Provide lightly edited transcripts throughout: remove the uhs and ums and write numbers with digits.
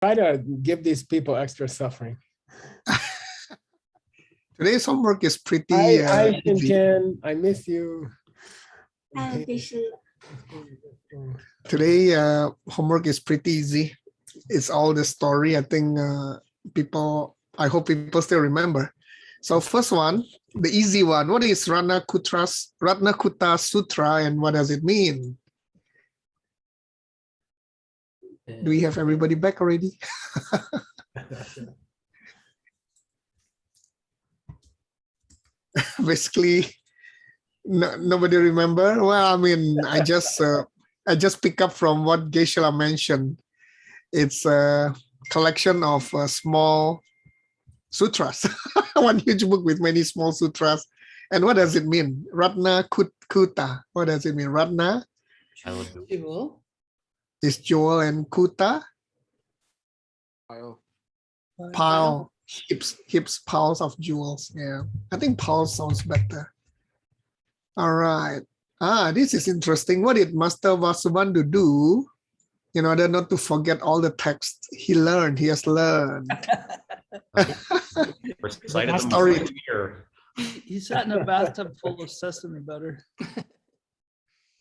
Try to give these people extra suffering. Today's homework is pretty Hi, easy. Shinken. I miss you. Today homework is pretty easy. It's all the story. I think I hope people still remember. So first one, the easy one. What is Ratnakuta Sutra and what does it mean? Do we have everybody back already? Basically, nobody remember. Well, I mean, I just pick up from what Geshe-la mentioned. It's a collection of small sutras, one huge book with many small sutras. And what does it mean? Ratna Kuta. What does it mean? Ratna Jewel. is jewel and Kuta pile, heaps, piles of jewels. Yeah, I think piles sounds better. All right. This is interesting. What did Master Vasubandhu do in order not to forget all the text he has learned? Story. He sat in a bathtub full of sesame butter.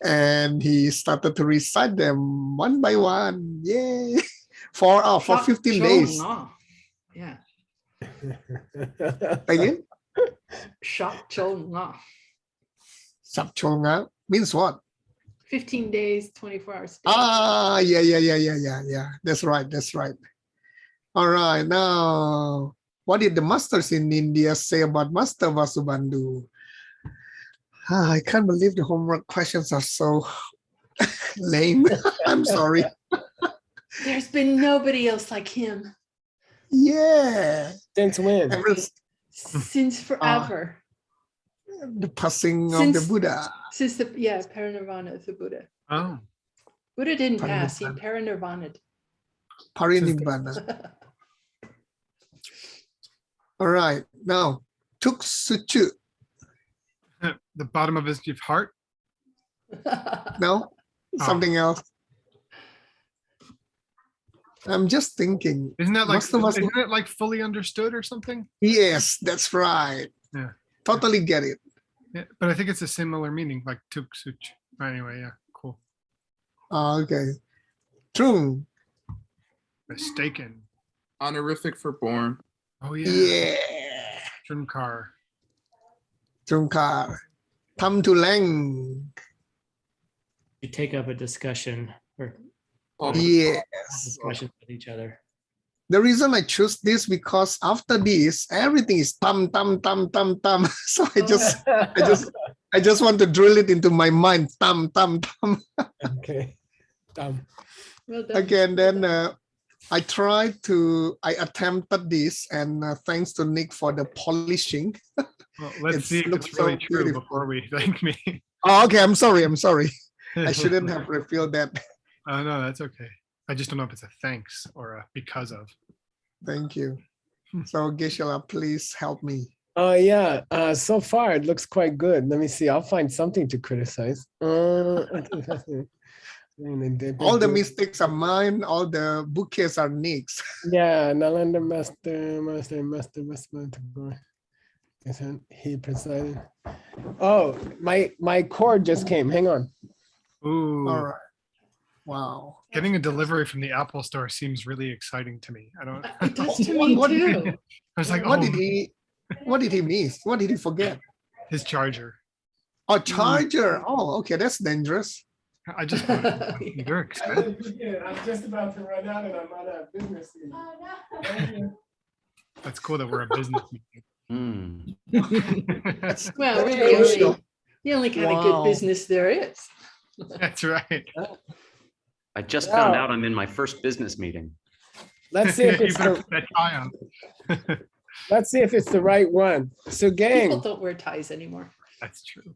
And he started to recite them one by one. Yay! For 15 days. Yeah. Again? Shak Chol Nga. Sapcholnga means what? 15 days, 24 hours. Yeah. That's right. All right. Now, what did the masters in India say about Master Vasubandhu? I can't believe the homework questions are so lame. I'm sorry. There's been nobody else like him. Yeah. Since when? Since forever. The passing of the Buddha. Since the parinirvana of the Buddha. Oh. Buddha didn't pass, he parinirvana'd. Parinibbana. All right. Now, Tuk Suchu. The bottom of his heart? No? Something else. I'm just thinking. Isn't it like fully understood or something? Yes, that's right. Yeah. Totally get it. Yeah, but I think it's a similar meaning, like tuk such. Anyway, yeah, cool. Okay. Trung. Mistaken. Honorific for born. Oh yeah. Yeah. Trunkar. Trunkar. Tam to Lang. You take up a discussion or Yes. discussions with each other. The reason I choose this because after this, everything is tam. So I just want to drill it into my mind. Tam. Okay. Well done. Again, then I attempted this, and thanks to Nick for the polishing. Well, let's see if it's really true beautiful. Before we thank me. Oh, okay. I'm sorry. I shouldn't have revealed that. Oh no, that's okay. I just don't know if it's a thanks or a because of. Thank you. So Geshe-la, please help me. Yeah. So far it looks quite good. Let me see. I'll find something to criticize. All the mistakes are mine. All the bouquets are Nick's. Yeah. Nalanda Master. He presided. Oh, my cord just came. Hang on. Ooh. All right. Wow. Getting a delivery from the Apple store seems really exciting to me. I don't. It does to me too. I was like, what did he miss? What did he forget? His charger. Oh, charger. Oh, okay. That's dangerous. I just bought it. They're expensive. I'm just about to run out and I'm on a business meeting. That's cool that we're a business meeting. Well, really, the only kind of good business there is. That's right. I just found out I'm in my first business meeting. Let's see if it's let's see if it's the right one. So People don't wear ties anymore. That's true.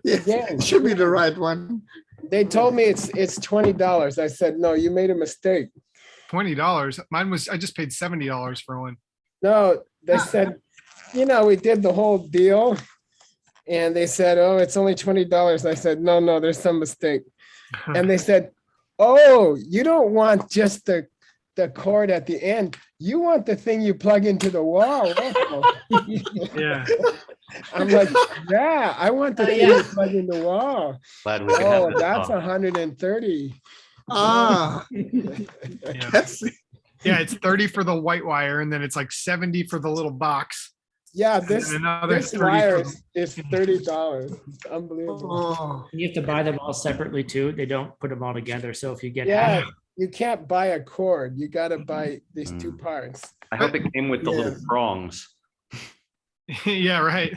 Yeah, it should be the right one. They told me it's $20. I said, no, you made a mistake. $20. Mine was, I just paid $70 for one. No, they said, we did the whole deal. And they said, oh, it's only $20. I said, no, there's some mistake. And they said, oh, you don't want just the the cord at the end. You want the thing you plug into the wall. Yeah. I'm like, yeah, I want the thing yeah. you plug in the wall. Glad we could have Oh, this that's talk. 130. Ah, Yeah. that's Yeah, it's 30 for the white wire, and then it's like 70 for the little box. Yeah, And this then another this 30 wire for is $30. It's unbelievable. oh, You have to buy them all separately too. They don't put them all together. So if you get Yeah, half, you can't buy a cord. You gotta buy these two parts. I hope it came with the little Yeah. prongs. Yeah, right.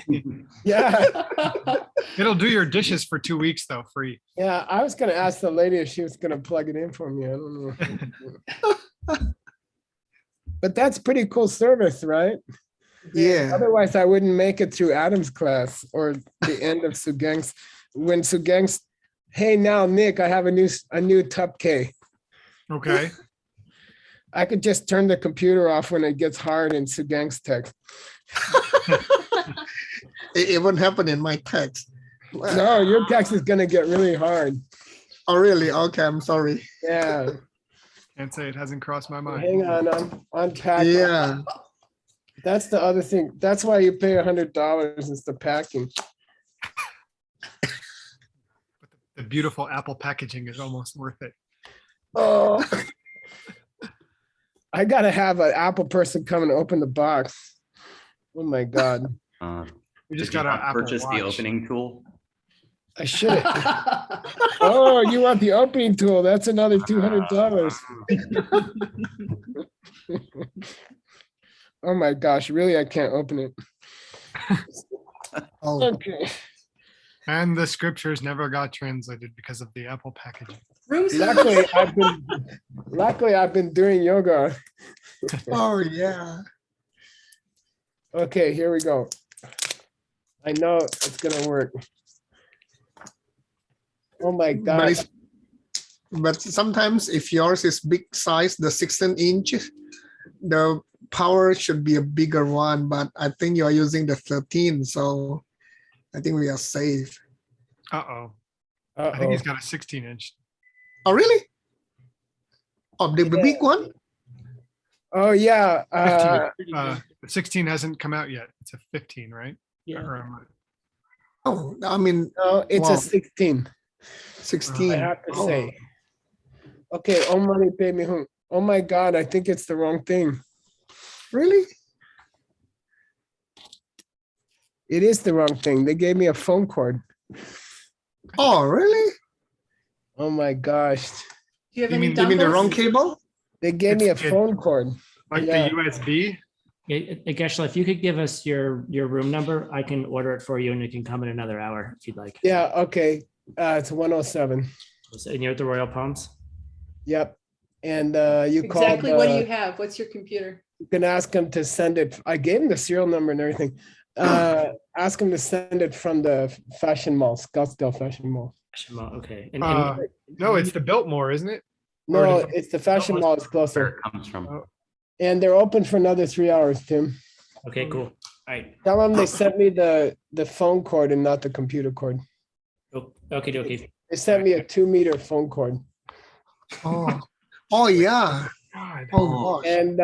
Yeah, It'll do your dishes for 2 weeks though, free. yeah. I was gonna ask the lady if she was gonna plug it in for me. I don't know. But that's pretty cool service, right? yeah. Otherwise, I wouldn't make it through Adam's class or the end of Sugeng's. When Sugeng's, hey, now Nick, I have a new Tup K. Okay. I could just turn the computer off when it gets hard in Sugeng's text. It won't happen in my text. No, your text is gonna get really hard. Oh, really? Okay, I'm sorry. Yeah, Can't say it hasn't crossed my mind. hang on, I'm unpacking. Yeah. That's the other thing. That's why you pay $100 is the packing. The beautiful Apple packaging is almost worth it. Oh, I gotta have an Apple person come and open the box. Oh my God, We Did just you got an not Apple purchase Watch. the opening tool? I should. Oh, you want the opening tool? That's another $200. Oh my gosh, really? I can't open it. Oh, Okay. And the scriptures never got translated because of the Apple packaging. Room service. Luckily, I've been doing yoga. oh yeah. Okay, here we go. I know it's gonna work. Oh my But, God. but sometimes if yours is big size, the 16-inch, the power should be a bigger one. But I think you are using the 13, so I think we are safe. Uh-oh. I think Uh-oh. he's got a 16-inch. Oh, really? Oh, the big one? Oh, yeah. 15. 16 hasn't come out yet. It's a 15, right? yeah. Or am I- Oh, I mean, No, it's Wow. a 16. 16. I have to Oh, say. Okay, oh money, pay me home. Oh my God, I think it's the wrong thing. really? It is the wrong thing. They gave me a phone cord. Oh, really? Oh my gosh. Do you have You any mean- You mean the dumbbells? wrong cable? They gave me a It's- phone cord. Like Yeah. the USB? Geshe, if you could give us your room number, I can order it for you and it can come in another hour if you'd like. Yeah, okay. It's 107. And you're at the Royal Palms? Yep. And you called, Exactly. What do you have? What's your computer? you can ask them to send it. I gave him the serial number and everything. Ask them to send it from the fashion mall, Scottsdale Fashion Mall. Okay. No, it's the Biltmore, isn't it? No, Or it's the fashion mall is Where closer. it comes from. And they're open for another 3 hours, Tim. Okay, cool. All right. Tell them they sent me the phone cord and not the computer cord. Okay, okay. They sent me a 2-meter phone cord. Oh, oh yeah. God. Oh, gosh. And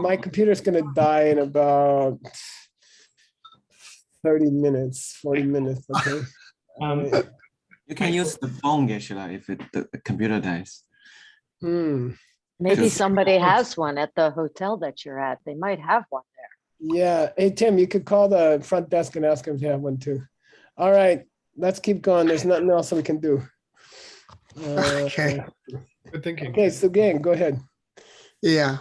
my computer's gonna die in about 30 minutes, 40 minutes, okay? You can use the phone, Geshe, if the computer dies. Maybe Just- somebody has one at the hotel that you're at. They might have one there. Yeah, hey, Tim, you could call the front desk and ask them to have one too. All right, let's keep going. There's nothing else we can do. Okay. Good thinking. Okay, so gang, go ahead. Yeah.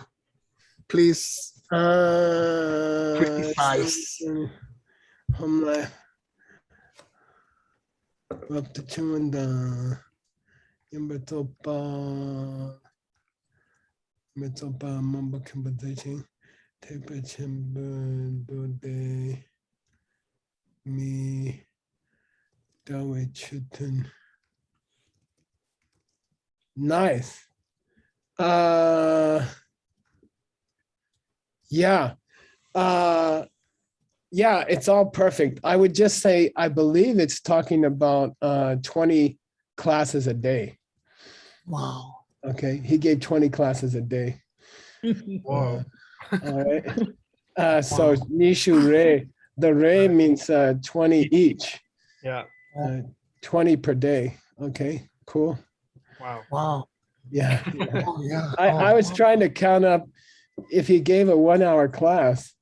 Please. Uh, Precise. Up to two and Metopa Mamba Kambadechi, Tepa Chimba Dode Me Dawe Chutin. Nice. Yeah. Yeah, it's all perfect. I would just say, I believe it's talking about 20 classes a day. Wow. Okay, he gave 20 classes a day. Whoa. All right. So Nishu Ray, the Ray means 20 each, Yeah. 20 per day. Okay, cool. Wow. Wow. Yeah. Oh, yeah. I was trying to count up if he gave a 1 hour class.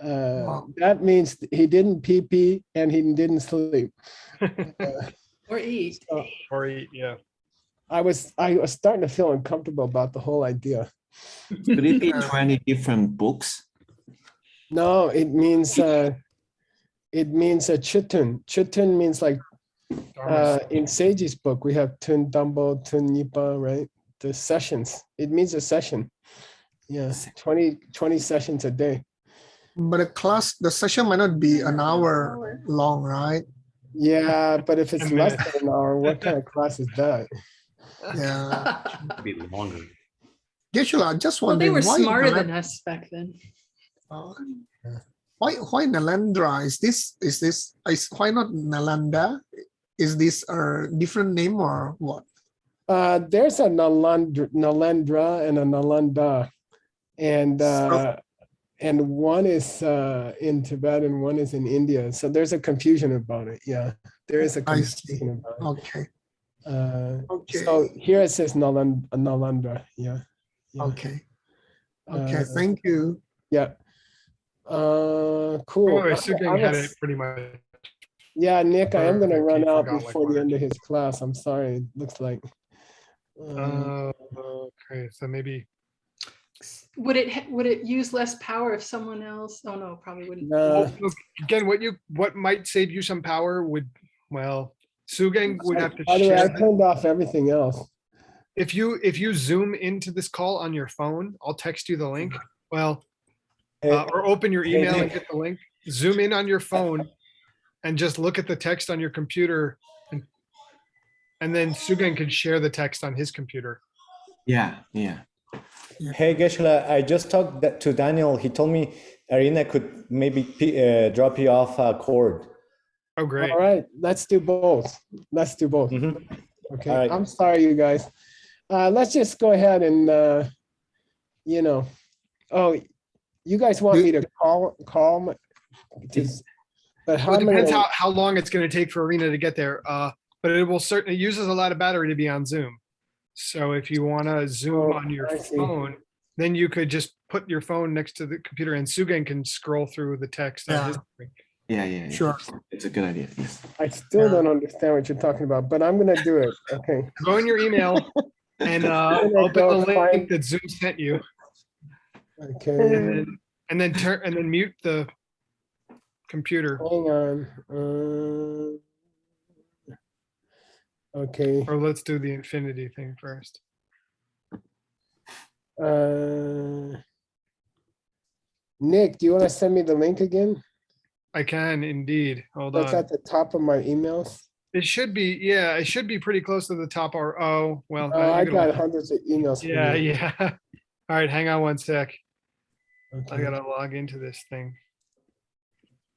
Wow. That means he didn't pee and he didn't sleep. Or eat. So Or eat, yeah. I was starting to feel uncomfortable about the whole idea. Could it be 20 different books? No, it means a chitun. Chitun means like in Seiji's book, we have Tun Dambo, Tun Nipa, right? The sessions. It means a session. Yeah, 20 sessions a day. But the session might not be an hour long, right? Yeah, but if it's 10 less minutes. than an hour, what kind of class is that? Yeah. It'd be longer. Geshe-la, just Well, they wondering were why smarter than us back then. why Nalanda? Why not Nalanda? Is this a different name or what? There's a Nalendra and a Nalanda, and one is in Tibet and one is in India. So there's a confusion about it. Yeah, there is a I see. confusion about it. Okay. Okay. So here it says Nalanda. Yeah. Yeah. Okay. Okay. Thank you. Yeah. Cool. Oh, Sugeng had it pretty much. Yeah, Nick, I am going to Perfect. run He out forgot, like, before one the or end of two. his class. I'm sorry. It looks like. Okay, so maybe Would it use less power if someone else? Oh no, probably wouldn't. look, again, what might save you some power would, well, Sugeng would have to By the way, I share. turned off everything else. If you zoom into this call on your phone, I'll text you the link. Well, or open your email and get the link. Zoom in on your phone and just look at the text on your computer, and then Sugeng can share the text on his computer. Yeah. Hey, Geshe-la, I just talked to Daniel. He told me Arena could maybe drop you off a cord. Oh, great. All right, let's do both. Let's do both. Okay, All right. I'm sorry, you guys. Let's just go ahead and, oh, you guys want me to call, but how Well, it depends many? how long it's going to take for Arena to get there. But it will certainly uses a lot of battery to be on Zoom. So if you want to Zoom Oh, on your I see. phone, then you could just put your phone next to the computer and Sugeng can scroll through the text on his screen. Yeah. Sure. It's a good idea. Yes. I still don't understand what you're talking about, but I'm gonna do it. Okay. Go in your email and gonna open go the link find- that Zoom sent you, Okay. and then mute the computer, Hang on. Okay. or let's do the infinity thing first. Nick, do you want to send me the link again? I can indeed. Hold That's on. at the top of my emails. It should be, yeah, it should be pretty close to the top. Or well, Oh, I you can- got hundreds of emails. from Yeah, you. yeah. All right, hang on one sec. I Okay. gotta log into this thing.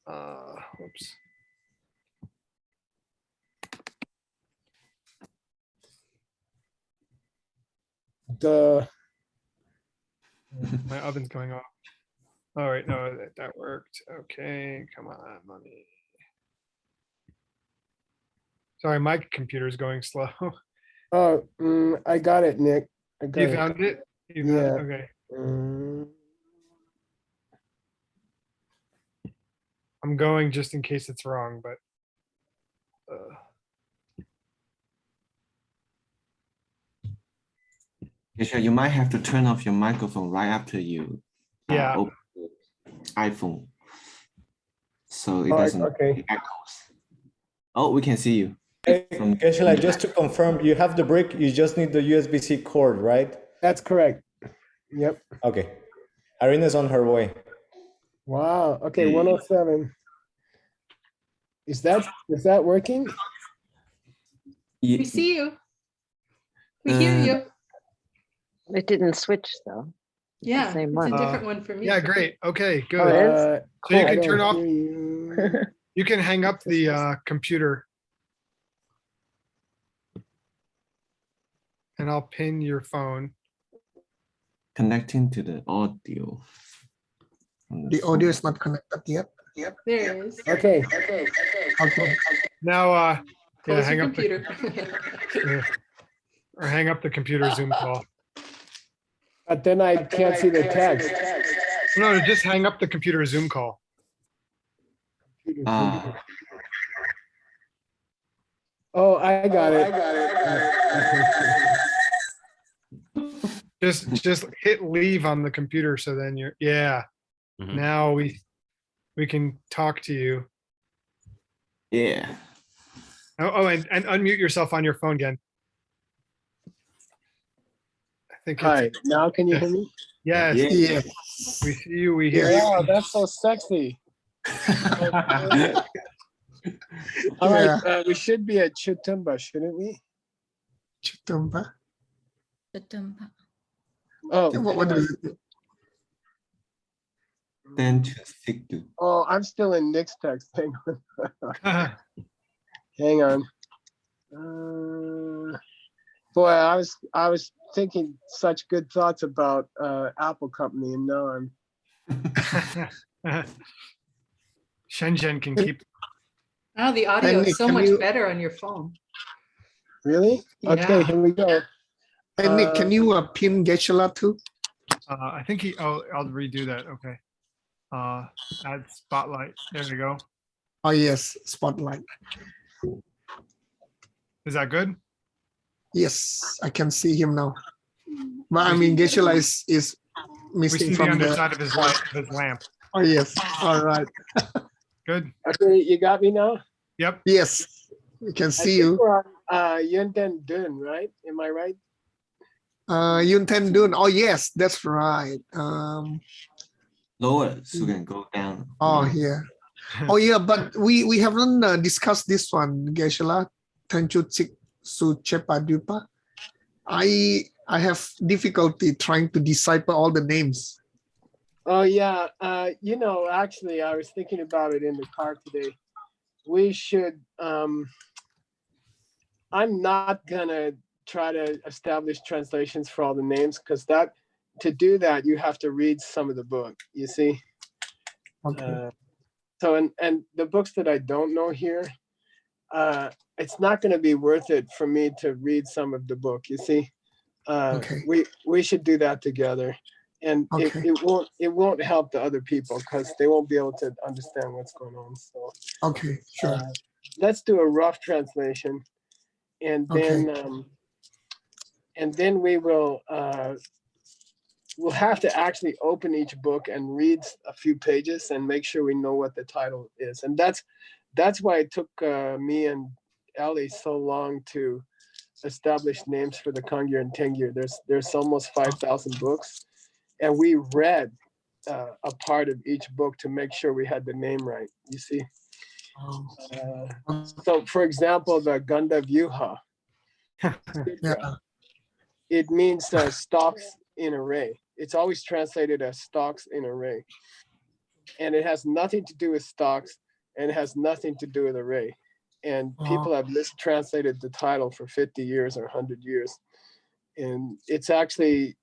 Whoops. My oven's going off. All right, no, that worked. Okay, come on, let me. Sorry, my computer's going slow. Oh, I got it, Nick. I got You it. found it? You found Yeah. it? Okay. Mm, I'm going just in case it's wrong, but. Geshe, you might have to turn off your microphone right after you Yeah. open the iPhone, so it all right, doesn't okay. echoes. Oh, we can see you. Hey, From- Geshe-la, just to confirm, you have the brick, you just need the USB-C cord, right? That's correct. Yep. Okay. Arena's on her way. Wow. Okay, 107. Is that working? Ye- We see you. We hear you. It didn't switch though. Yeah, same it's one. a different one for me. Yeah, great. Okay, Oh, good. it is? So you Cool, I can don't turn off, hear you. you can hang up the computer. And I'll pin your phone. connecting to the audio. on The phone. audio is not connected yet. There it is. Okay. Okay. Now, yeah, Close hang your up computer. or hang up the computer Zoom call. But then I can't see the text. No, just hang up the computer Zoom call. Ah, Oh, I got it. Just hit leave on the computer. So then you're, yeah. Mhm. Now we can talk to you. yeah. Oh, and unmute yourself on your phone again. I think it's, Hi, now can you hear me? yes, Yeah. Yeah. we see you, we hear you. Wow, that's so sexy. All right, we should be at Chutumba, shouldn't we? Chutumba. Oh, What does it mean? Then to stick to. oh, I'm still in Nick's text. Hang on. Hang on. Boy, I was thinking such good thoughts about Apple Company, and now I'm Shenzhen can keep. Oh, the audio Henry, is so can much you- better on your phone. really okay. Yeah. Here we go. Hey, Nick, can you pin Geshe-la too? I think I'll redo that. Okay. Add spotlight. There we go. Oh, yes, spotlight. Is that good? Yes, I can see him now. But I mean, Geshe-la is We missing see the from the. underside of his light, his lamp. Oh, yes. All right. Good. Okay, you got me now. Yep. Yes, we can I see think you. we're on Yunden Dun, right? Am I right? Yun Ten Dun. Oh, yes, that's right. Lower, so can go down. Oh, yeah. Oh, yeah, but we haven't discussed this one, Geshe-la. Tenchu Chik Su Chepa Dupa. I have difficulty trying to decipher all the names. Oh yeah. You know, actually, I was thinking about it in the car today. We should. I'm not gonna try to establish translations for all the names because to do that you have to read some of the book. You see. Okay. So and the books that I don't know here, it's not going to be worth it for me to read some of the book. You see, Okay. we should do that together, and Okay. it won't help the other people because they won't be able to understand what's going on. So Okay, sure. let's do a rough translation, and then we will. We'll have to actually open each book and read a few pages and make sure we know what the title is. And that's why it took me and Ellie so long to establish names for the Kangyur and Tengyur. There's almost 5,000 books, and we read a part of each book to make sure we had the name right. You see. So, for example, the Ganda Vyuha, Yeah. it means stalks in array. It's always translated as stocks in array. And it has nothing to do with stocks and it has nothing to do with array. And people have mistranslated the title for 50 years or 100 years. And it's actually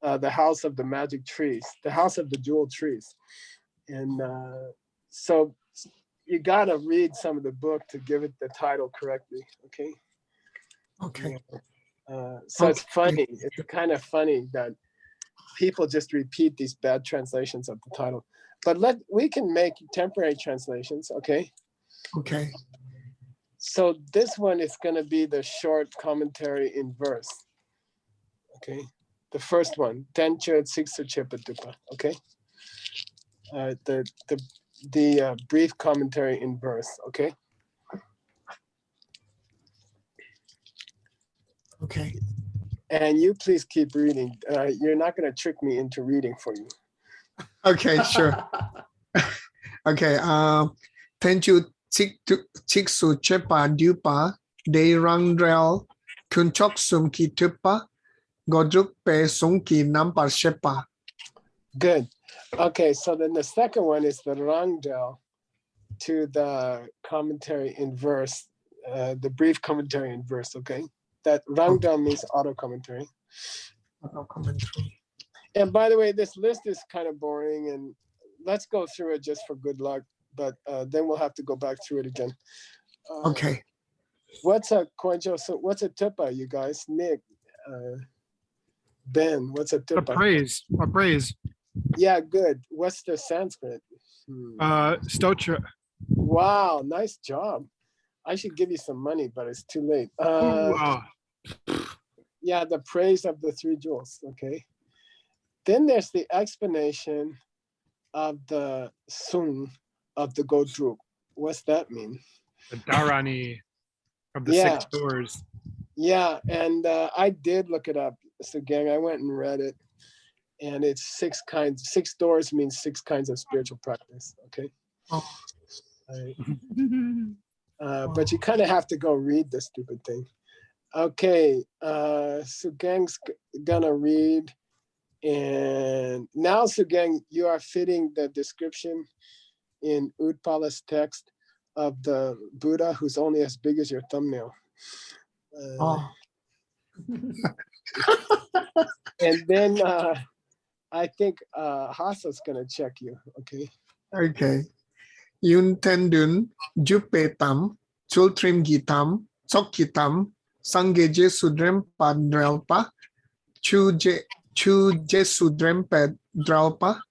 the house of the magic trees, the house of the jeweled trees. And so you gotta read some of the book to give it the title correctly, okay? Okay. So it's funny, it's kind of funny that people just repeat these bad translations of the title. But we can make temporary translations, okay? Okay. So this one is going to be the short commentary in verse, okay? The first one, Tencho Tsiksu Chepatupa, okay? The brief commentary in verse, okay? Okay. And you please keep reading. You're not going to trick me into reading for you. Okay, sure. Okay. Tenchu Chiksu Chepa Dupa De Rangdrel Kunchok Sumki Tupa Godruk Pe Sungki Nampar Shepa. Good. Okay, so then the second one is the Rangdel to the commentary in verse, the brief commentary in verse, okay? That Rangdel means auto commentary. Auto commentary. And by the way, this list is kind of boring, and let's go through it just for good luck. But then we'll have to go back through it again. Okay. What's a Koenjo? So what's a tupa, you guys? Nick, Ben, what's a A tupa? praise. A praise. Yeah, good. What's the Sanskrit? Stotra. Wow, nice job. I should give you some money, but it's too late. Yeah, the praise of the three jewels. Okay. Then there's the explanation of the sung of the Godru. What's that mean? The Dharani of the Yeah. 6 doors. Yeah, and I did look it up, Sugeng. I went and read it, and it's 6 kinds. 6 doors means 6 kinds of spiritual practice. Okay. Oh. But you kind of have to go read this stupid thing. Okay, Sugeng's gonna read, and now Sugeng, you are fitting the description in Utpala's text of the Buddha who's only as big as your thumbnail. And then I think Hasa's gonna check you. Okay. Okay. Yun tendun, jupetam, chultrim gitam, sokitam, sangeje sudrem padralpa, chuje sudrem pedralpa,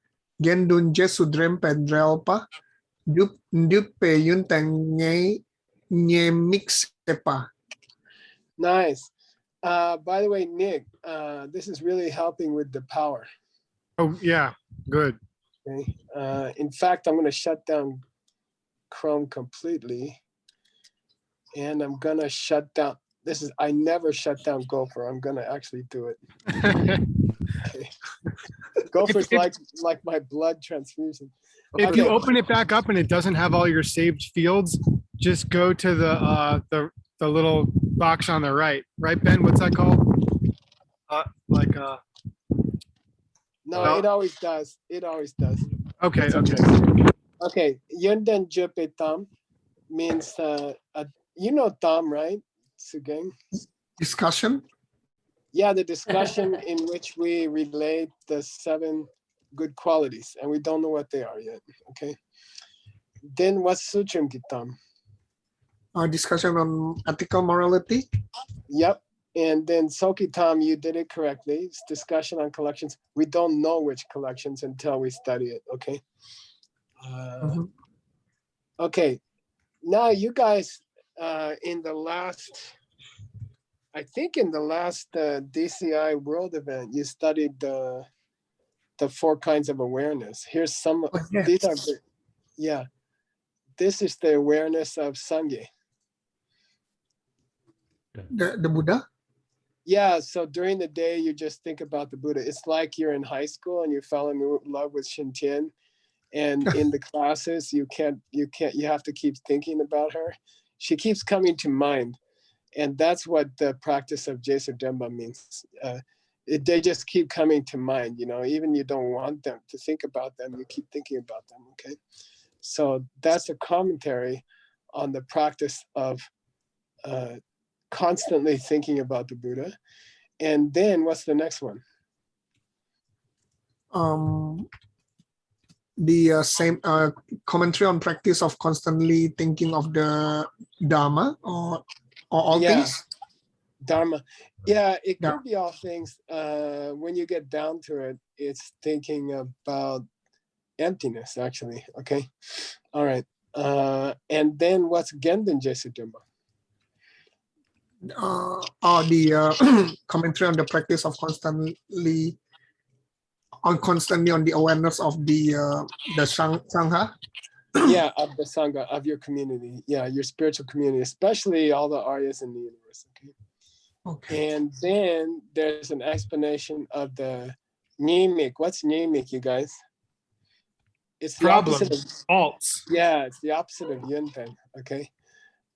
gendun je sudrem pedralpa, dupe yun tenge nye mixepa. Nice. By the way, Nick, this is really helping with the power. Oh, yeah. Good. Okay. In fact, I'm going to shut down Chrome completely. And I'm going to shut down. I never shut down Gopher. I'm going to actually do it. Okay. Gopher's like my blood transfusion. If you open it back up and it doesn't have all your saved fields, just go to the little box on the right. Right, Ben? What's that called? No, it always does. It always does. Okay, okay. Okay, Yunden Jupe Tam means, you know Tam, right, Sugeng? Discussion? Yeah, the discussion in which we relate the 7 good qualities, and we don't know what they are yet, okay? Then what's Suchum Gitam? Discussion on ethical morality? Yep. And then Sokitam, you did it correctly. It's discussion on collections. We don't know which collections until we study it, okay? Okay, now you guys, in the last DCI World event, you studied the 4 kinds of awareness. Here's some, these are, yeah. This is the awareness of Sangye. The Buddha? Yeah, so during the day, you just think about the Buddha. It's like you're in high school and you fell in love with Shintian. And in the classes, you have to keep thinking about her. She keeps coming to mind. And that's what the practice of Jesu Demba means. They just keep coming to mind, even you don't want them to think about them, you keep thinking about them, okay? So that's a commentary on the practice of constantly thinking about the Buddha. And then what's the next one? The same commentary on practice of constantly thinking of the Dharma or all things? Dharma. Yeah, it could be all things. When you get down to it, it's thinking about emptiness, actually. Okay. All right. And then what's Genden Jesu Dharma? The commentary on the practice of constantly on the awareness of the Sangha. Yeah, of the Sangha, of your community. Yeah, your spiritual community, especially all the Aryas in the universe. Okay. And then there's an explanation of the Nyimik. What's Nyimik, you guys? It's the opposite of faults. Yeah, it's the opposite of Yunpen. Okay.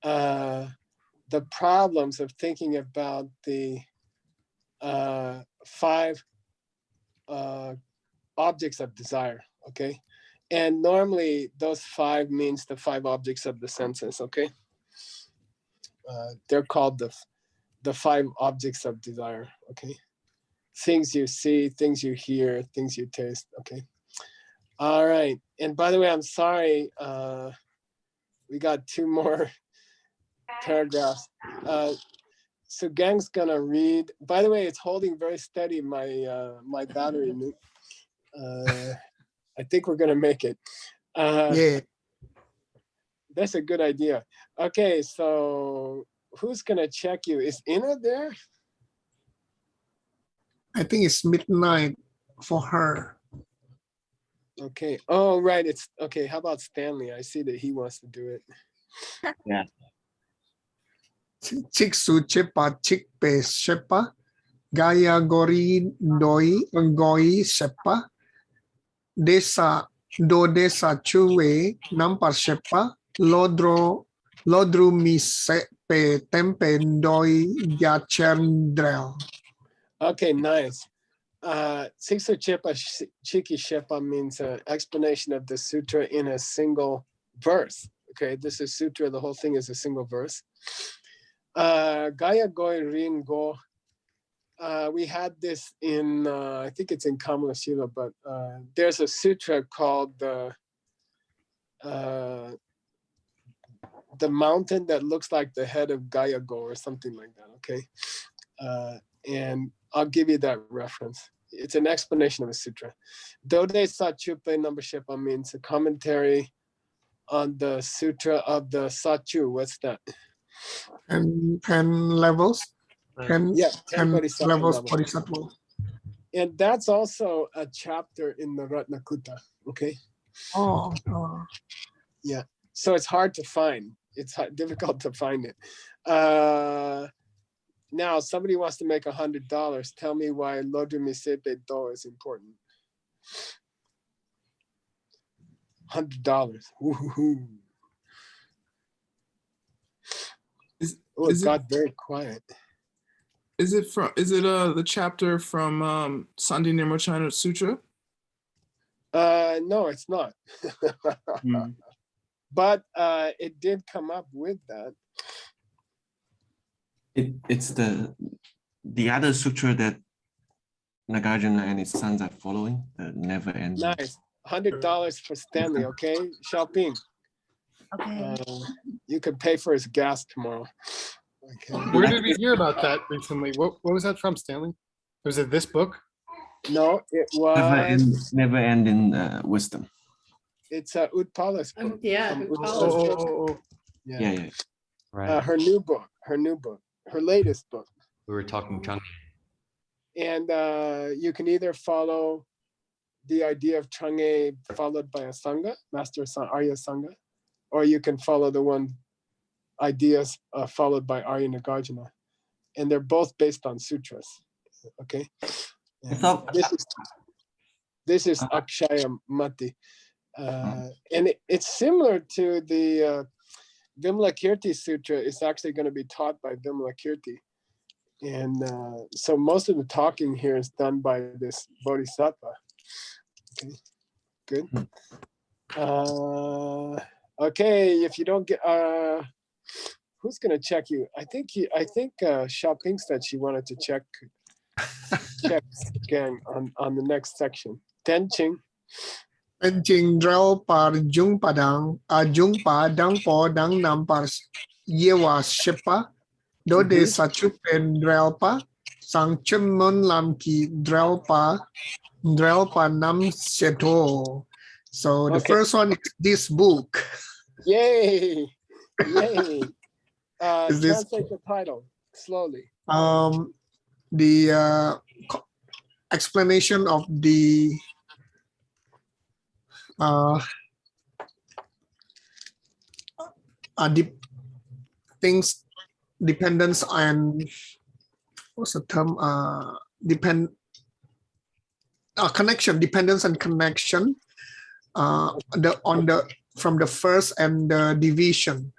The problems of thinking about the 5 objects of desire. Okay. And normally those 5 means the 5 objects of the senses. Okay. They're called the 5 objects of desire. Okay. things you see, things you hear, things you taste. Okay. All right. And by the way, I'm sorry. We got 2 more paragraphs. Sugeng's gonna read. By the way, it's holding very steady, my battery. I think we're gonna make it. Yeah. That's a good idea. Okay, so who's gonna check you? Is Ina there? I think it's midnight for her. Okay. Oh, right. It's okay. How about Stanley? I see that he wants to do it. Yeah. Chik su chepa chik pe shepa. Gaya gori doi goi shepa. Desa do desa chuwe nampar shepa. Lodru mi se pe tempe doi yacherdrel. Okay, nice. Siksu Chepa Chiki Shepa means an explanation of the sutra in a single verse. Okay, this is sutra, the whole thing is a single verse. Gaya Goi Rin Go. We had this in, I think it's in Kamala Shila, but there's a sutra called the mountain that looks like the head of Gaya Go or something like that, okay? And I'll give you that reference. It's an explanation of a sutra. Dode Sachupe number Shepa means a commentary on the sutra of the Sachu. What's that? And 10 levels. 10, Yeah, 10 bodhisattva levels bodhisattva. And that's also a chapter in the Ratnakuta, okay? Oh. Yeah, so it's hard to find. It's difficult to find it. Now, somebody wants to make $100. Tell me why Lodru Misepe Do is important. $100. Woo-hoo-hoo. It got very quiet. Is it the chapter from Sandi Nirmochana Sutra? No, it's not. But it did come up with that. It's the other sutra that Nagarjuna and his sons are following, the never ending. Nice. $100 for Stanley, okay? Xiaoping. Okay. You can pay for his gas tomorrow. Okay. Where did we hear about that recently? What was that from, Stanley? Was it this book? No, it was Never ending wisdom. It's Utpala's book. Yeah, from Utpala's Utpala's book. Yeah. Right. Her new book, her latest book. We were talking Changi. And you can either follow the idea of Chang'e followed by a Sangha, Master Arya Sangha, or you can follow the one ideas followed by Arya Nagarjuna. And they're both based on sutras, okay? This is Akshaya Mati. And it's similar to the Vimalakirti Sutra. It's actually going to be taught by Vimalakirti. And so most of the talking here is done by this Bodhisattva. Okay, good. Okay, if you don't get, who's going to check you? I think Xiaoping said she wanted to check Gang on the next section. Tenching. Tenching drill par jung padang, jung pa dang po dang nam par yewa shepa, do de sachupen drill pa, sang chumon lam ki drill pa nam seto. So the first one is this book. Yay! Yay! Translate the title slowly. The explanation of the things, dependence and what's the term? Connection, dependence and connection. From the first and the division.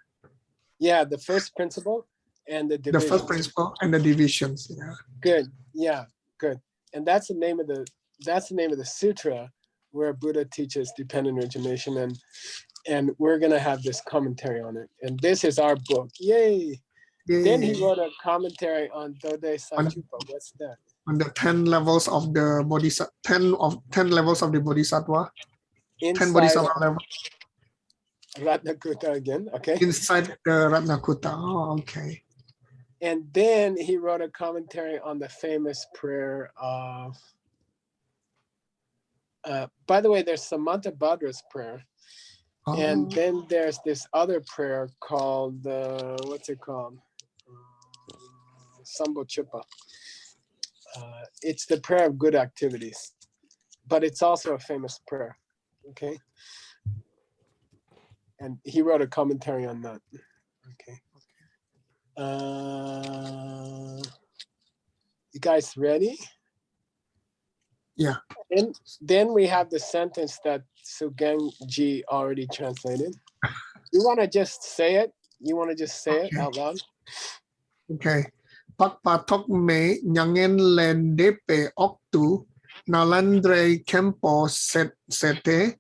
Yeah, the first principle and the division. The first principle and the divisions. Yeah. Good. Yeah, good. And that's the name of the sutra where Buddha teaches dependent origination, and we're gonna have this commentary on it. And this is our book. Yay! Then he wrote a commentary on Dode Sachupa. What's that? on the 10 levels of the bodhisattva, 10 levels of the bodhisattva, 10 inside bodhisattva level Ratnakuta again. Okay. inside the Ratnakuta. Oh, okay. And then he wrote a commentary on the famous prayer of, by the way, there's Samanta Bhadra's prayer. Oh. And then there's this other prayer called, what's it called? Sambo Chupa. It's the prayer of good activities, but it's also a famous prayer. Okay. And he wrote a commentary on that. Okay. You guys ready? Yeah. And then we have the sentence that Sugeng Ji already translated. You want to just say it? You want to just say it out loud? Okay. Pak patok me nyangen len depe oktu nalandre kempo sete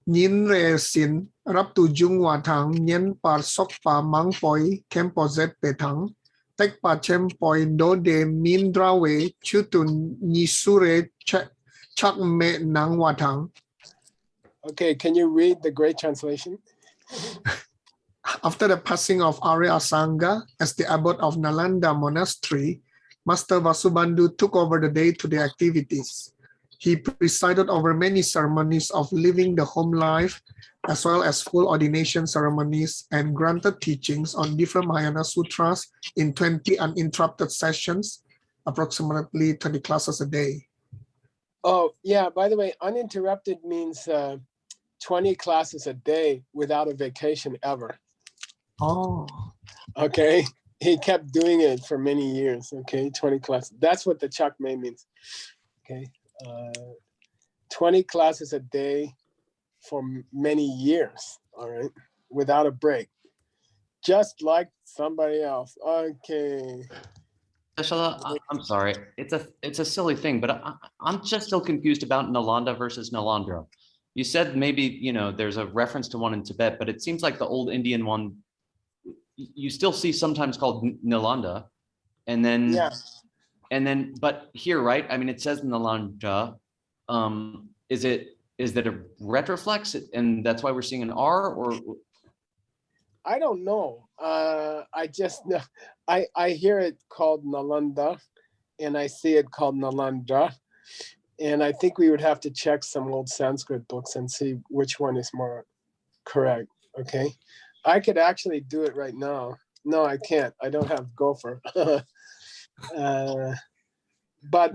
nyin re sin rap tu jung watang nyen par sok pa mang poi kempo zet petang tek pa chem poi do de min drawe chutun nisure chak me nang watang. Okay, can you read the great translation? After the passing of Arya Asanga as the abbot of Nalanda Monastery, Master Vasubandhu took over the day-to-day activities. He presided over many ceremonies of living the home life, as well as full ordination ceremonies, and granted teachings on different Mahayana sutras in 20 uninterrupted sessions, approximately 20 classes a day. Oh, yeah, by the way, uninterrupted means 20 classes a day without a vacation ever. Oh. Okay. He kept doing it for many years. Okay. 20 classes. That's what the chakme means. Okay. 20 classes a day for many years. All right. Without a break. Just like somebody else. Okay. Geshe-la, I'm sorry. It's a silly thing, but I'm just still confused about Nalanda versus Nalandra. You said maybe, there's a reference to one in Tibet, but it seems like the old Indian one, you still see sometimes called Nalanda. And then, yeah. But here, right? I mean, it says Nalanda. Is that a retroflex? And that's why we're seeing an R, or? I don't know. I just know, I hear it called Nalanda and I see it called Nalandra. And I think we would have to check some old Sanskrit books and see which one is more correct. Okay. I could actually do it right now. No, I can't. I don't have Gopher. But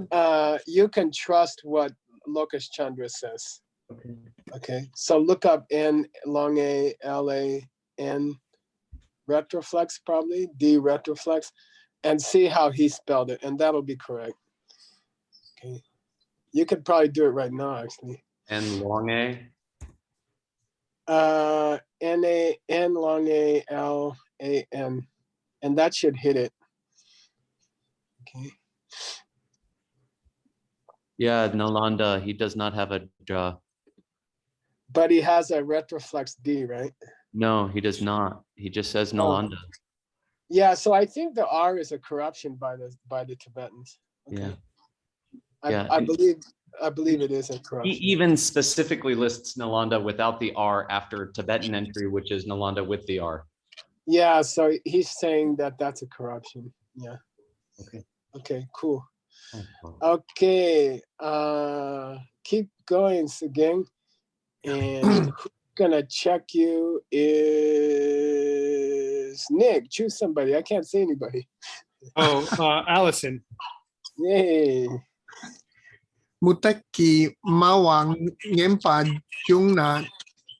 you can trust what Lokesh Chandra says. Okay. Okay. So look up N long A L A N retroflex, probably D retroflex, and see how he spelled it, and that'll be correct. Okay. You could probably do it right now, actually. And long A? N long A L A N, and that should hit it. Okay. Yeah, Nalanda, he does not have a ja. But he has a retroflex D, right? No, he does not. He just says Nalanda. Oh. Yeah, so I think the R is a corruption by the Tibetans. Okay. Yeah. I believe it is a corruption. He even specifically lists Nalanda without the R after Tibetan entry, which is Nalanda with the R. Yeah, so he's saying that that's a corruption. Yeah. Okay. Okay, cool. Okay, keep going, Sugeng. And who's gonna check you is Nick. Choose somebody. I can't see anybody. Oh, Allison. Yay. Mutaki mawang ngempa jungna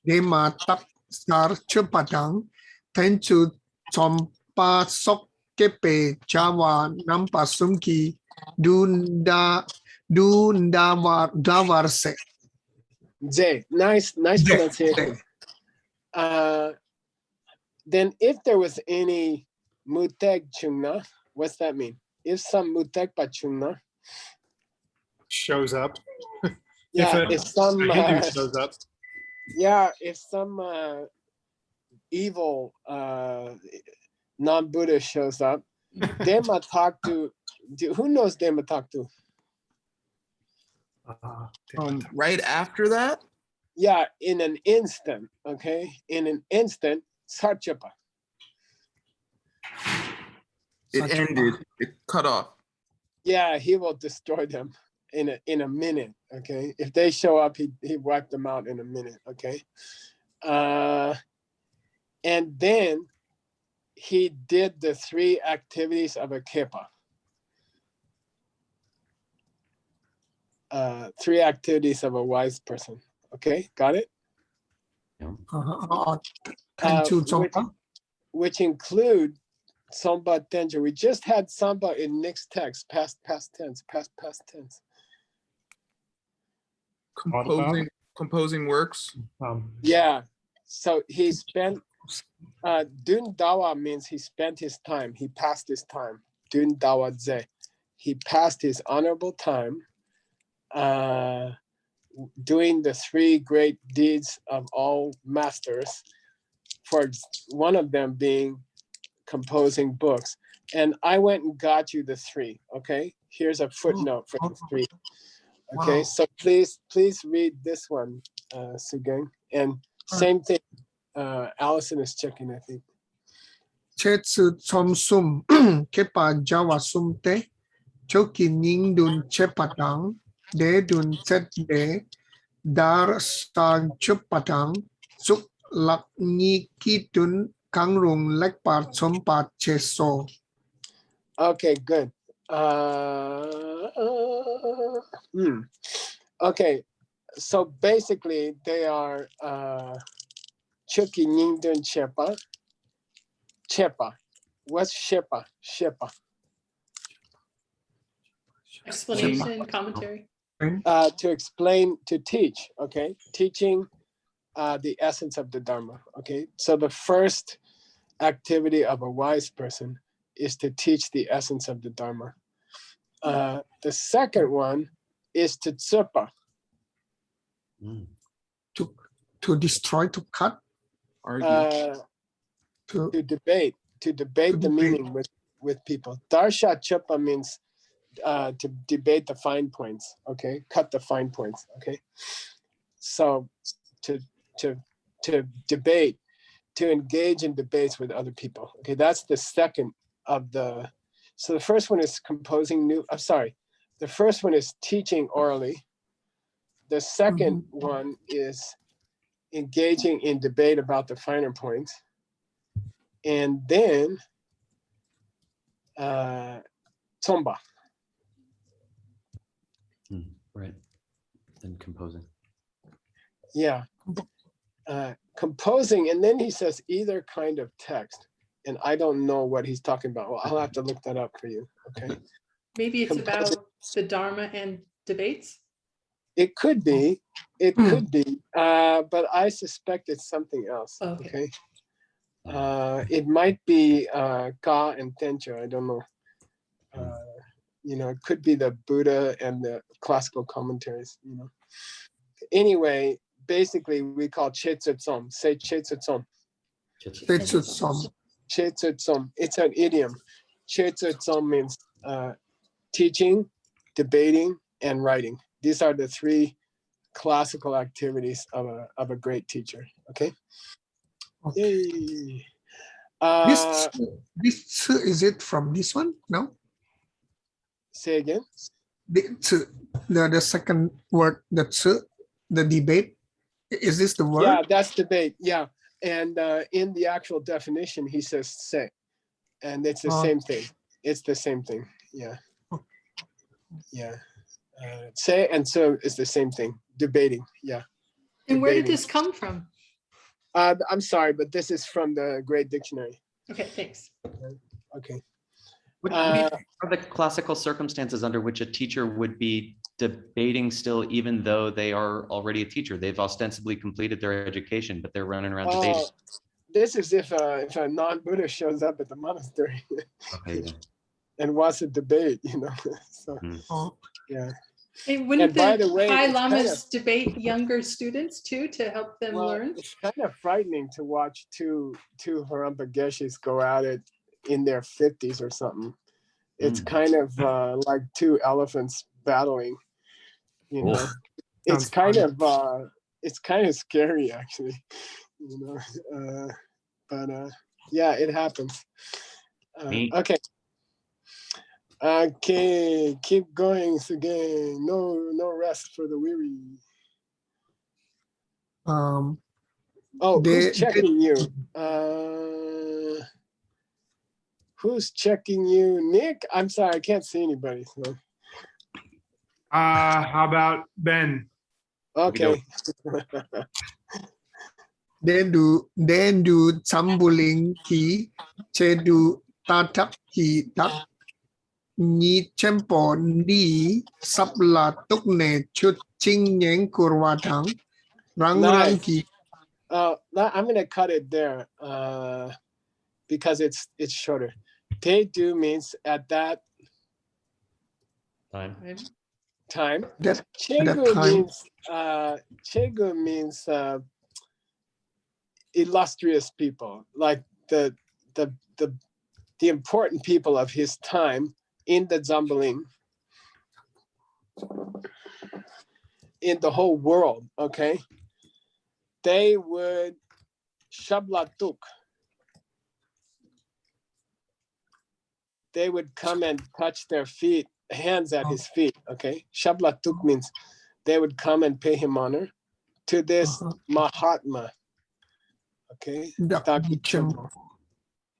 dema tap sar chupatang tenchu chompa sok kepe jawa nampa sumki dawarse. Zay. Nice pronunciation. Then if there was any mutek chungna, what's that mean? If some mutek pachungna shows up. Yeah, if some Hindu shows up. Yeah, if some evil non-Buddhist shows up, Dema talk to. Who knows Dema talk to? Right after that? Yeah, in an instant, okay? In an instant, sarchapa. It ended. It cut off. Yeah, he will destroy them in a minute, okay? If they show up, he wiped them out in a minute, okay? And then he did the 3 activities of a kippa. 3 activities of a wise person. Okay, got it? Which include samba tenjo. We just had samba in next text, past tense. Composing works. Yeah. So he spent dun dawa means he spent his time. He passed his time. Dun dawa ze. He passed his honorable time doing the 3 great deeds of all masters. For one of them being composing books. And I went and got you the 3. Okay. Here's a footnote for the 3. Okay. Wow. So please read this one, Sugeng. And same thing. Allison is checking, I think. Chetsu Chomsum Kepa Jawa Sumte Choki Ning Dun Chepatang De Dun Chet De Dar Sang Chupatang Suk Lak Ni Kitun Kangrung Lekpar Chompat Cheso. Okay, good. Okay, so basically they are Chuki Ningdun Chepa. Chepa. What's Shepa? Shepa. Explanation, commentary. To explain, to teach, okay? Teaching the essence of the Dharma, okay? So the first activity of a wise person is to teach the essence of the Dharma. The second one is to tsupa. To destroy, to cut? To debate the meaning with people. Darsha chupa means to debate the fine points, okay? Cut the fine points, okay? So to debate, to engage in debates with other people, okay? That's the second of the, so the first one is composing new, the first one is teaching orally. The second one is engaging in debate about the finer points. And then tsomba. Right. Then composing. Yeah. Composing, and then he says either kind of text. And I don't know what he's talking about. Well, I'll have to look that up for you. Okay. Maybe it's about the Dharma and debates. It could be. It could be. But I suspect it's something else. Okay. It might be Ka and Tencho. I don't know. You know, it could be the Buddha and the classical commentaries. You know. Anyway, basically, we call Chetsutsum. Say Chetsutsum. Chetsutsum. Chetsutsum. It's an idiom. Chetsutsum means teaching, debating, and writing. These are the 3 classical activities of a great teacher. Okay. Yay. This is it from this one? No. Say again. The second word, the debate. Is this the word? Yeah, that's debate. Yeah, and in the actual definition, he says "se," and it's the same thing. It's the same thing. Yeah. Yeah. Say and so is the same thing. Debating. Yeah. And where did this come from? I'm sorry, but this is from the Great Dictionary. Okay, thanks. Okay. What are the classical circumstances under which a teacher would be debating still, even though they are already a teacher? They've ostensibly completed their education, but they're running around debating. This is if a non-Buddhist shows up at the monastery and wants to debate, you know. So, yeah. And wouldn't the High Lamas debate younger students too to help them learn? It's kind of frightening to watch two Harumpa Geshis go at it in their 50s or something. It's kind of like 2 elephants battling. You know, Sounds it's kind of scary actually. You know, but yeah, it happens. Okay. Okay, keep going, Sugeng. No rest for the weary. Oh, who's checking you? Who's checking you? Nick? I'm sorry, I can't see anybody. So. How about Ben? Okay. Then do sambuling ki chedu tatak ki tak ni chempo ni sapla tukne chut ching nyeng kurwatang rang Nice. ki. I'm gonna cut it there because it's shorter. Te do means at that time. That Chegu time. means illustrious people, like the important people of his time in the Zambaling, in the whole world. Okay, they would shablatuk. They would come and touch their hands at his feet. Okay, shablatuk means they would come and pay him honor to this Mahatma. Okay,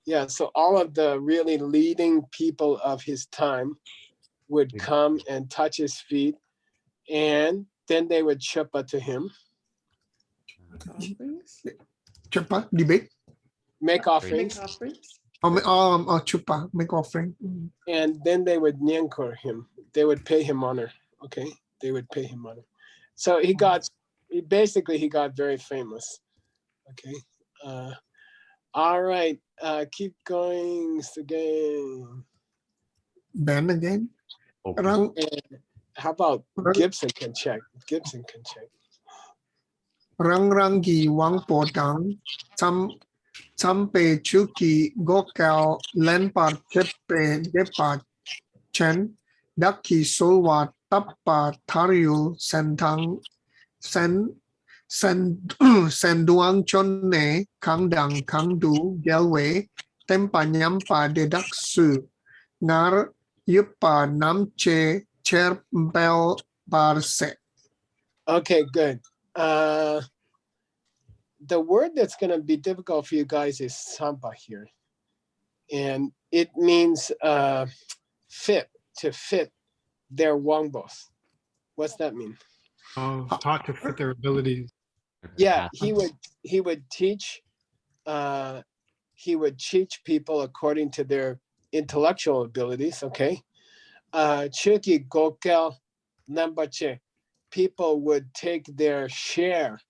yeah, so all of the really leading people of his time would come and touch his feet, and then they would chupa to him. Chupa, debate. Make offerings. Chupa, make offering. And then they would nyankur him. They would pay him honor. Okay, they would pay him honor. So he got very famous. Okay. All right. Keep going, Sugeng. Ben again. And how about Gibson can check? Gibson can check. Rang rangi wang potang champe chuki gokal lenpar chepe depa chen daki solwa tappa tariu sentang senduang chonne kangdang kangdu gelwe tempa nyampa dedak su ngar yupa namche cherpel barse. Okay, good. The word that's going to be difficult for you guys is sampa here. And it means to fit their wangbos. What's that mean? Taught to fit their abilities. Yeah, he would teach people according to their intellectual abilities, okay? Chuki gokel nambache. People would take their share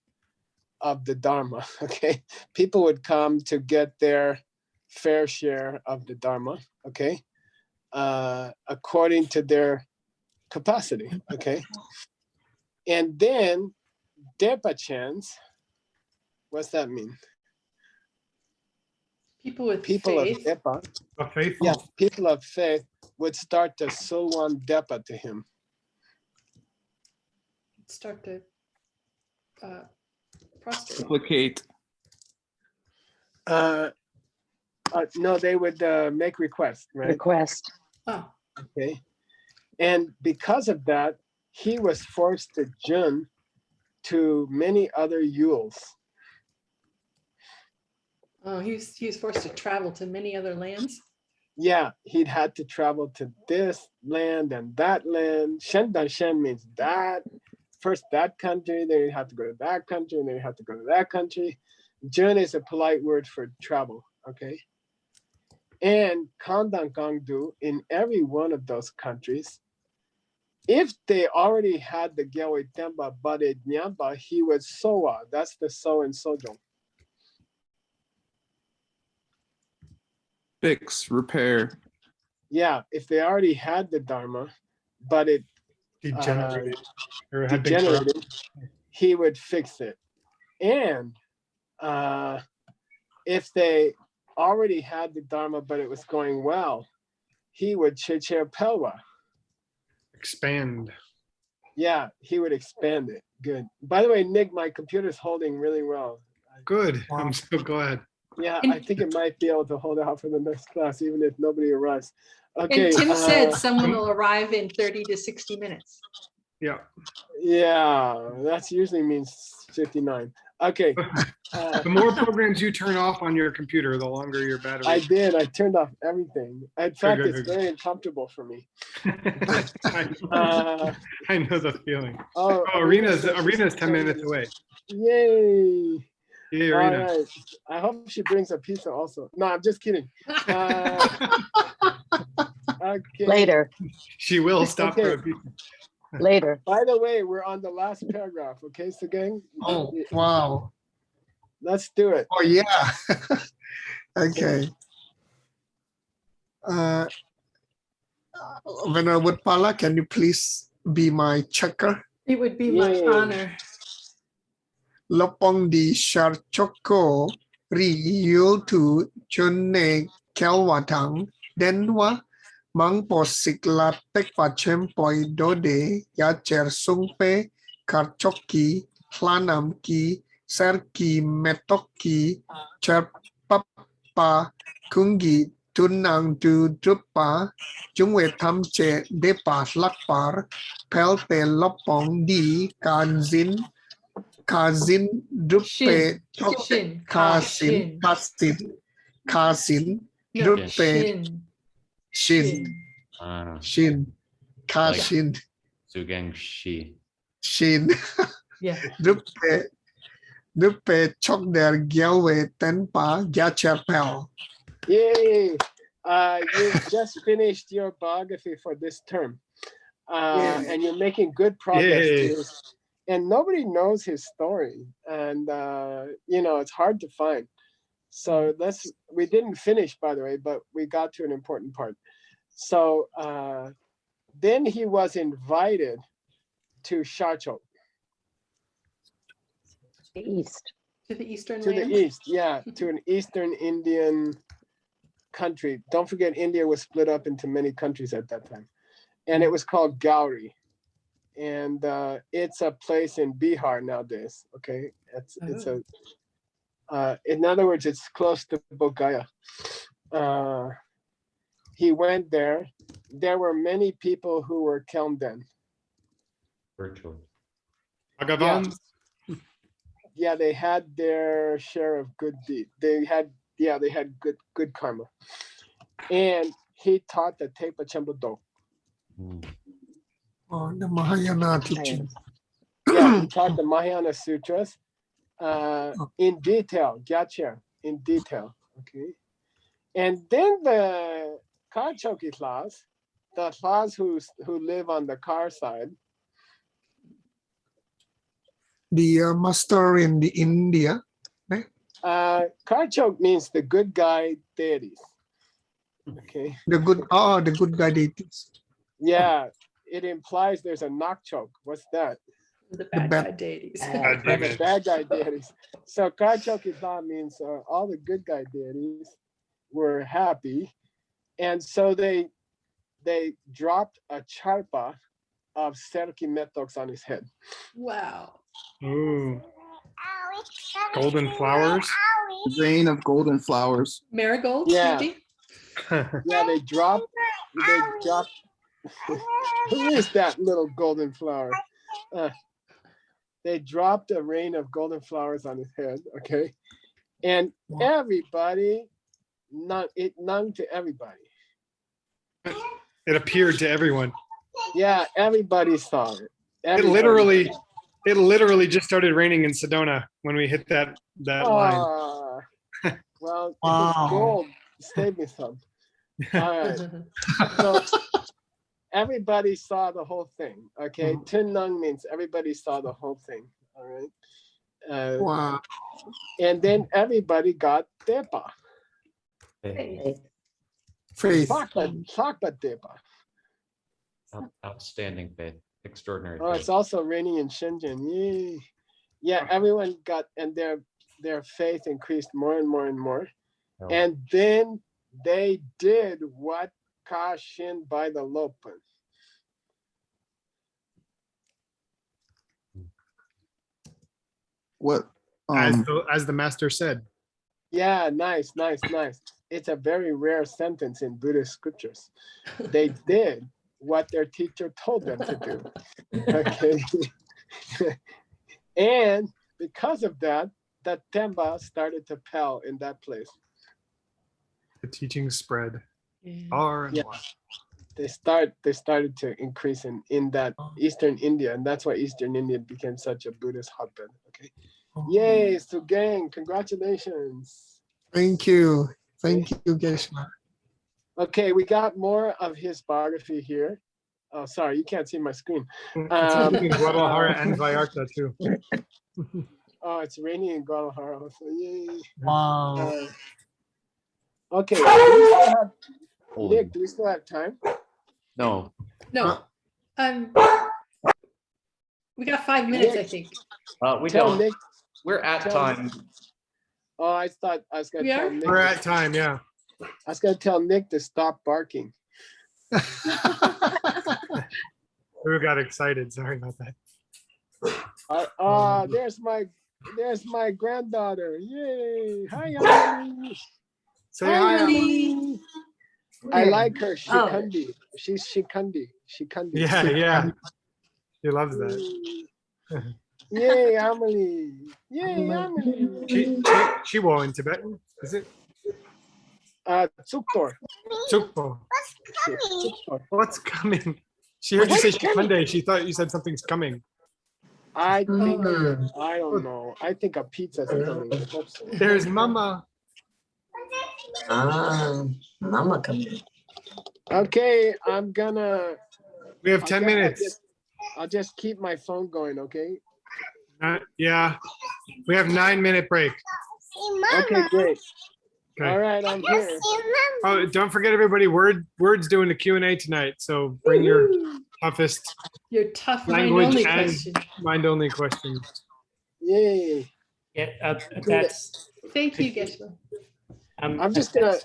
of the Dharma, okay? People would come to get their fair share of the Dharma, okay? According to their capacity, okay? And then Depachans, what's that mean? People of Depa, yeah, people of faith would start to Sulwan Depa to him. Start to prostrate. Supplicate. No, they would make requests, right? Request. Oh. Okay. And because of that, he was forced to jun to many other yules. Oh, he was forced to travel to many other lands. Yeah, he'd had to travel to this land and that land. Shen Dan Shen means that. First that country, then you have to go to that country, and then you have to go to that country. Jun is a polite word for travel, okay? And Kandang Gangdu, in every one of those countries, if they already had the Gyewe Temba Bade Nyamba, he was Sowa. That's the So and Sojong. Fix, repair. Yeah, if they already had the Dharma, but it Degenerated. degenerated, he would fix it. And if they already had the Dharma, but it was going well, he would Checher Pelwa. Expand. Yeah, he would expand it. Good. By the way, Nick, my computer's holding really well. Good. I'm so glad. Yeah, I think it might be able to hold out for the next class, even if nobody arrives. Okay. And Tim said someone will arrive in 30 to 60 minutes. Yeah. Yeah, that usually means 59. Okay. The more programs you turn off on your computer, the longer your battery. I did. I turned off everything. In fact, good, it's very uncomfortable for me. I know the feeling. Oh, Arena's 10 minutes away. Yay. Yay, All Arena. right. I hope she brings a pizza also. No, I'm just kidding. Okay. Later, She will stop for a Okay. pizza. later. By the way, we're on the last paragraph. Okay, Sugeng? Oh, wow. Let's do it. Oh, yeah. Okay. Venerable Pala, can you please be my checker? It would be my Yay. honor. Lopong di Charchoco Ri tu Chune Kelwatang Denwa Mang Posik Latek Pachem Poi Dode Yacher Sungpe Karchoki Hlanam Ki Serki Metoki Cherpapa Kungi Tunang Du Drupa Jungwe Tamche Depa Lakpar Pelte Lopong di Kanzin Kazin Drupe Shin. Shin. Kasin Kasin No, Drupe Shin. Shin Shin Kasin Sugeng Shi. Shin Yeah. Drupe Chok Der Gyalwe Tenpa Gyachapel. Yay. You just finished your biography for this term. And you're making good progress. Yay. And nobody knows his story. And, it's hard to find. So we didn't finish, by the way, but we got to an important part. So then he was invited to Shachok. East. To the eastern To lands? the east, yeah, to an eastern Indian country. Don't forget, India was split up into many countries at that time. And it was called Gauri. And it's a place in Bihar nowadays, okay? In other words, it's close to Bodh Gaya. He went there. There were many people who were Kelmden. Virtual. Bhagavan. Yeah, they had their share of good deed. They had good karma. And he taught the Tepa Chambudo. Oh, the Mahayana teaching. Yeah, he taught the Mahayana Sutras in detail, Gyatcher, in detail. Okay. And then the Karchoki class, the class who live on the car side. The master in the India. Karchok means the good guy deities. Okay. The good guy deities. Yeah, it implies there's a Nakchok. What's that? The bad guy deities. The bad guy deities. So Karchok Islam means all the good guy deities were happy. And so they dropped a charpa of Serki Metox on his head. Wow. Ooh. Golden flowers. Rain of golden flowers. Marigolds, Yeah. maybe? Yeah, they dropped. Who is that little golden flower? They dropped a rain of golden flowers on his head, okay? And everybody, it nung to everybody. It appeared to everyone. Yeah, everybody saw it. It literally just started raining in Sedona when we hit that line. Well, if it's gold, save me some. All right. So everybody saw the whole thing. Okay. Tunnung means everybody saw the whole thing. All right. Wow. And then everybody got Depa. Faith. Sakpa Depa. Outstanding faith. Extraordinary. Oh, faith. it's also raining in Shenzhen. Yay. Yeah, everyone got, and their faith increased more and more and more. Oh. And then they did what Kashin by the Lopan. What? As the master said. Yeah, nice. It's a very rare sentence in Buddhist scriptures. They did what their teacher told them to do. Okay. And because of that, the temba started to pell in that place. The teaching spread far and wide. They started to increase in that Eastern India, and that's why Eastern India became such a Buddhist hotbed. Okay. Yay, Sugeng, congratulations. Thank you. Thank you, Geshe-la. Okay, we got more of his biography here. Oh, sorry, you can't see my screen. In Guadalajara and Vallarta too. Oh, it's raining in Guadalajara. So yay. Wow. Okay. Nick, do we still have time? No. No. We got 5 minutes, I think. We Tell don't. Nick. We're at tell time. Oh, I thought I was gonna We tell are? Nick. We're at time, yeah. I was gonna tell Nick to stop barking. We got excited. Sorry about that. There's my granddaughter. Yay! Hi, Emily. Say hi, Emily. I like her. Shikandi. She's Shikandi. Shikandi. Yeah. She loves that. Yay, Emily. Yay, Emily. Chiwo in Tibetan, is it? Tsuktor. Tsukpo. What's coming? She heard you say Shikande. She thought you said something's coming. I think I don't know. I think a pizza's coming. I hope so. There's Mama. Mama coming. Okay, I'm gonna. We have 10 minutes. I'll just keep my phone going, okay? Yeah. We have 9-minute break. Okay, great. Okay. All right, I'm here. Oh, don't forget everybody, Word's doing the Q&A tonight. So bring your toughest Your tough language mind-only and question. mind-only questions. Yay. Yeah, that's. Thank you, Geshe-la. I'm just gonna.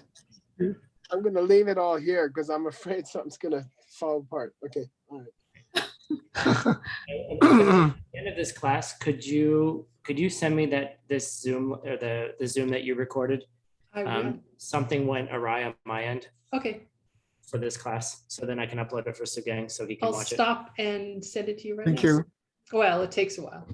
I'm gonna leave it all here because I'm afraid something's gonna fall apart. Okay. All right. At the end of this class, could you send me this Zoom or the Zoom that you recorded? I will. Something went awry on my end Okay. for this class, so then I can upload it for Sugeng so he can I'll watch it. stop and send it to you right now. Thank you. Well, it takes a while.